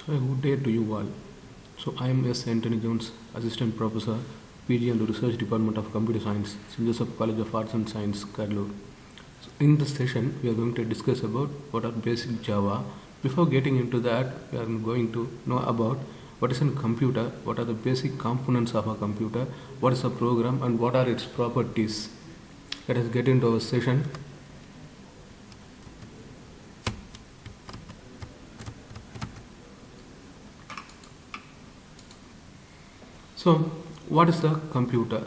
So good day to you all. So I am Sjctnc-Mr.S.Antonyjones, Assistant Professor, PG and Research Department of Computer Science, St.Joseph College of Arts and Science, Cuddalore. So in this session, we are going to discuss about what are basic Java. Before getting into that, we are going to know about what is a computer, what are the basic components of a computer, what is a program, and what are its properties. Let us get into our session. So, what is a computer?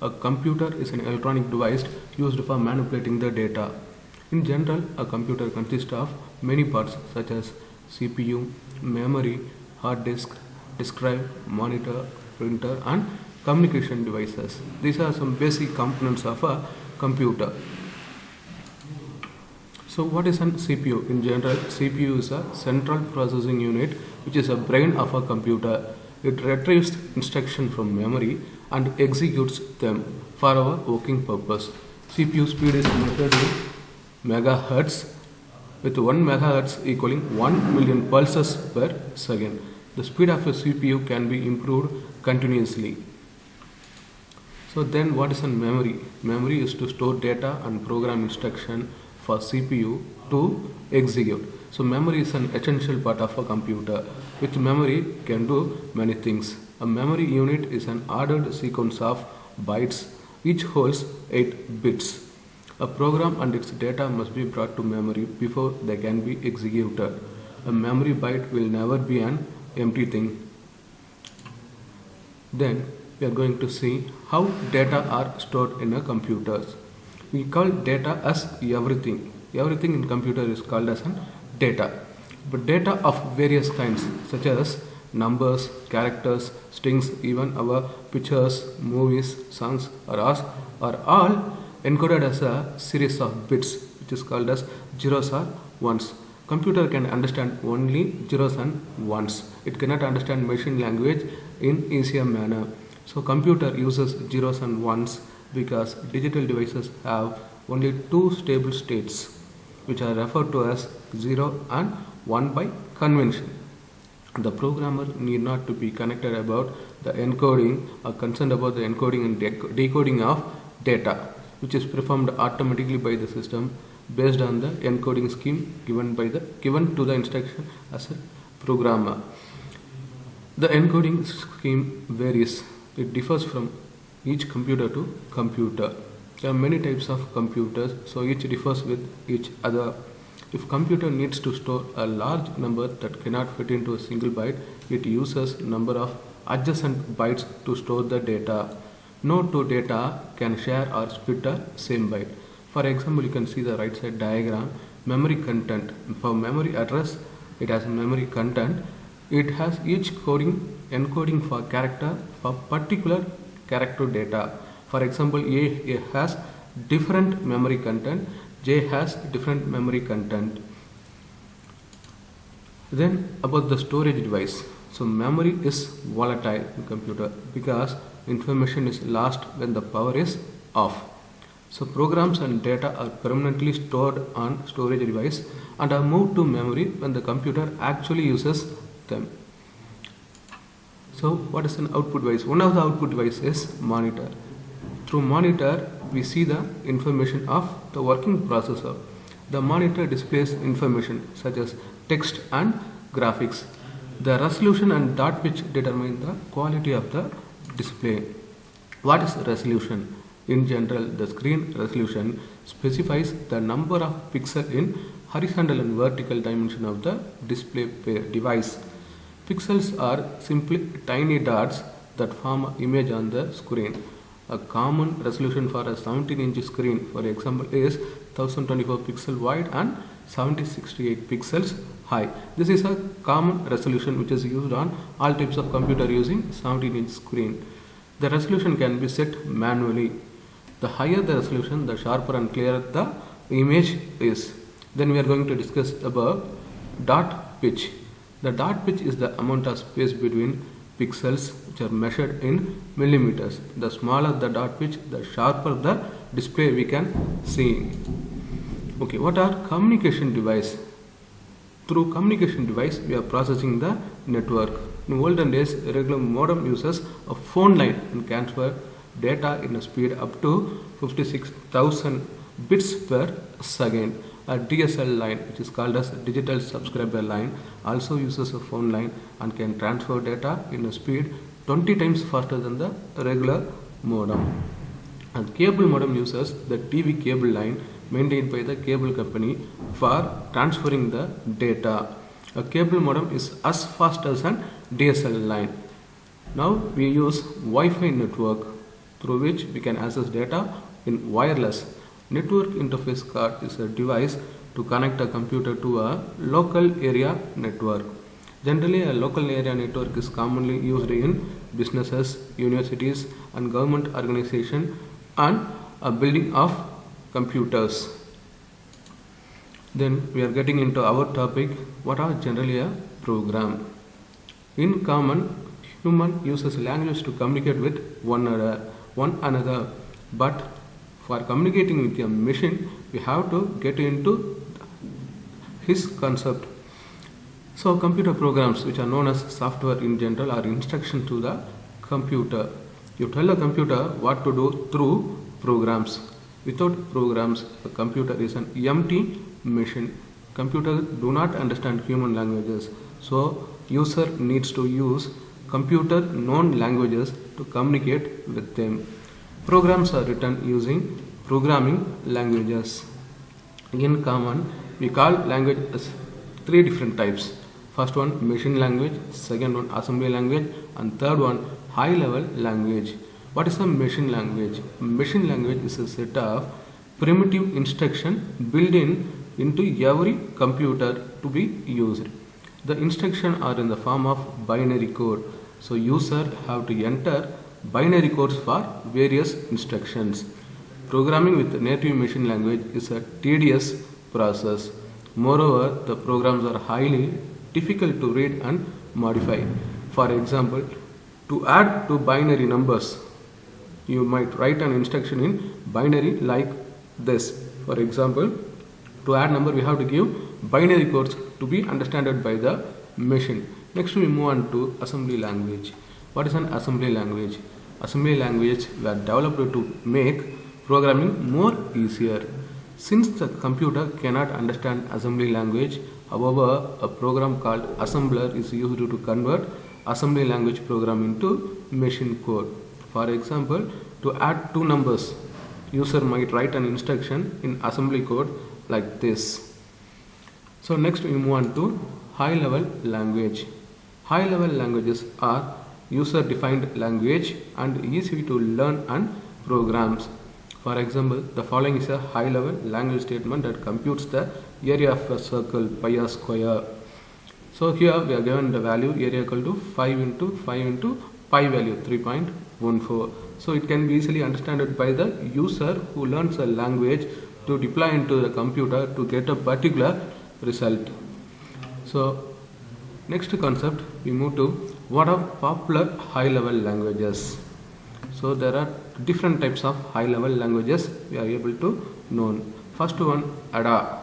A computer is an electronic device used for manipulating the data. In general, a computer consists of many parts such as CPU, memory, hard disk drive, monitor, printer, and communication devices. These are some basic components of a computer. So, what is a CPU? In general, CPU is a central processing unit, which is a brain of a computer. It retrieves instructions from memory and executes them for our working purpose. CPU speed is measured in megahertz, with 1 megahertz equaling 1 million pulses per second. The speed of a CPU can be improved continuously. So then what is a memory? Memory is to store data and program instruction for CPU to execute. So memory is an essential part of a computer. With memory can do many things. A memory unit is an ordered sequence of bytes, each holds 8 bits. A program and its data must be brought to memory before they can be executed. A memory byte will never be an empty thing. Then we are going to see how data are stored in a computers. We call data as everything. Everything in computer is called as an data. But data of various kinds such as numbers, characters, strings, even our pictures, movies, songs are all encoded as a series of bits, which is called as zeros or ones. Computer can understand only zeros and ones. It cannot understand machine language in easier manner. So computer uses zeros and ones because digital devices have only two stable states, which are referred to as 0 and 1 by convention. The programmer need not to be connected about the encoding or concerned about the encoding and decoding of data, which is performed automatically by the system based on the encoding scheme given to the instruction as a programmer. The encoding scheme varies. It differs from each computer to computer. There are many types of computers, so each differs with each other. If computer needs to store a large number that cannot fit into a single byte, it uses number of adjacent bytes to store the data. No two data can share or split a same byte. For example, you can see the right side diagram. Memory content. For memory address, it has memory content. It has each encoding for character for particular character data. For example, A has different memory content, J has different memory content. Then about the storage device. So memory is volatile in computer because information is lost when the power is off. So programs and data are permanently stored on storage device and are moved to memory when the computer actually uses them. So what is an output device? One of the output devices is monitor. Through monitor, we see the information of the working processor. The monitor displays information such as text and graphics. The resolution and dot pitch determine the quality of the display. What is resolution? In general, the screen resolution specifies the number of pixels in horizontal and vertical dimension of the display device. Pixels are simply tiny dots that form an image on the screen. A common resolution for a 17-inch screen, for example, is 1024 pixels wide and 7068 pixels high. This is a common resolution which is used on all types of computer using 17-inch screen. The resolution can be set manually. The higher the resolution, the sharper and clearer the image is. Then we are going to discuss about dot pitch. The dot pitch is the amount of space between pixels which are measured in millimeters. The smaller the dot pitch, the sharper the display we can see. Okay, what are communication device? Through communication device, we are processing the network. In olden days, a regular modem uses a phone line and can transfer data in a speed up to 56,000 bits per second. A DSL line, which is called as digital subscriber line, also uses a phone line and can transfer data in a speed 20 times faster than the regular modem. And cable modem uses the TV cable line maintained by the cable company for transferring the data. A cable modem is as fast as an DSL line. Now we use Wi-Fi network through which we can access data in wireless. Network interface card is a device to connect a computer to a local area network. Generally, a local area network is commonly used in businesses, universities, and government organizations and a building of computers. Then we are getting into our topic, what are generally a program. In common, human uses language to communicate with one another, but for communicating with a machine, we have to get into his concept. So computer programs, which are known as software in general, are instructions to the computer. You tell a computer what to do through programs. Without programs, a computer is an empty machine. Computers do not understand human languages, so user needs to use computer known languages to communicate with them. Programs are written using programming languages. In common, we call language as three different types. First one, machine language. Second one, assembly language. And third one, high level language. What is a machine language? Machine language is a set of primitive instruction built into every computer to be used. The instructions are in the form of binary code. So user have to enter binary codes for various instructions. Programming with native machine language is a tedious process. Moreover, the programs are highly difficult to read and modify. For example, to add two binary numbers, you might write an instruction in binary like this. For example, to add number, we have to give binary codes to be understood by the machine. Next, we move on to assembly language. What is an assembly language? Assembly language were developed to make programming more easier. Since the computer cannot understand assembly language, however, a program called assembler is used to convert assembly language program into machine code. For example, to add two numbers, user might write an instruction in assembly code like this. So next we move on to high level language. High level languages are user defined language and easy to learn and programs. For example, the following is a high level language statement that computes the area of a circle pi r square. So here we are given the value area equal to 5 into pi value 3.14. So it can be easily understood by the user who learns a language to deploy into the computer to get a particular result. So next concept, we move to what are popular high level languages. So there are different types of high level languages we are able to know. First one, Ada.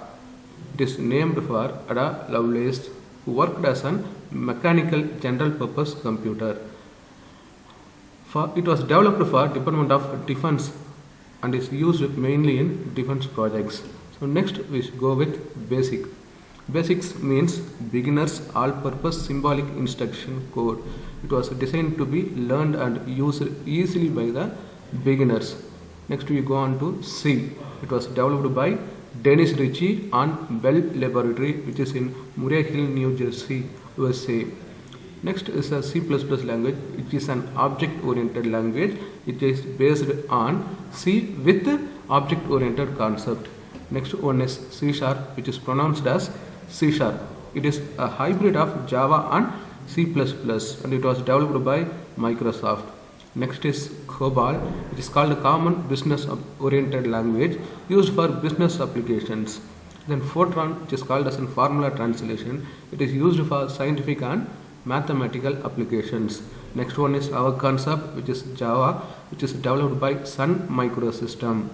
It is named for Ada Lovelace, who worked as a mechanical general purpose computer. It was developed for Department of Defense and is used mainly in defense projects. So next we go with basic. Basics means beginners all-purpose symbolic instruction code. It was designed to be learned and used easily by the beginners. Next we go on to C. It was developed by Dennis Ritchie and Bell Laboratory, which is in Murray Hill, New Jersey, USA. Next is a C++ language, which is an object-oriented language. It is based on C with object-oriented concept. Next one is C#, which is pronounced as C#. It is a hybrid of Java and C++, and it was developed by Microsoft. Next is COBOL, which is called a common business-oriented language used for business applications. Then Fortran, which is called as a formula translation. It is used for scientific and mathematical applications. Next one is our concept, which is Java, which is developed by Sun Microsystem.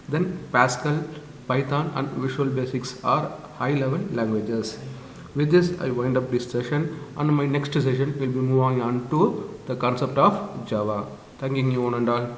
Then Pascal, Python and Visual Basics are high level languages. With this, I wind up this session, and my next session will be moving on to the concept of Java. Thanking you one and all.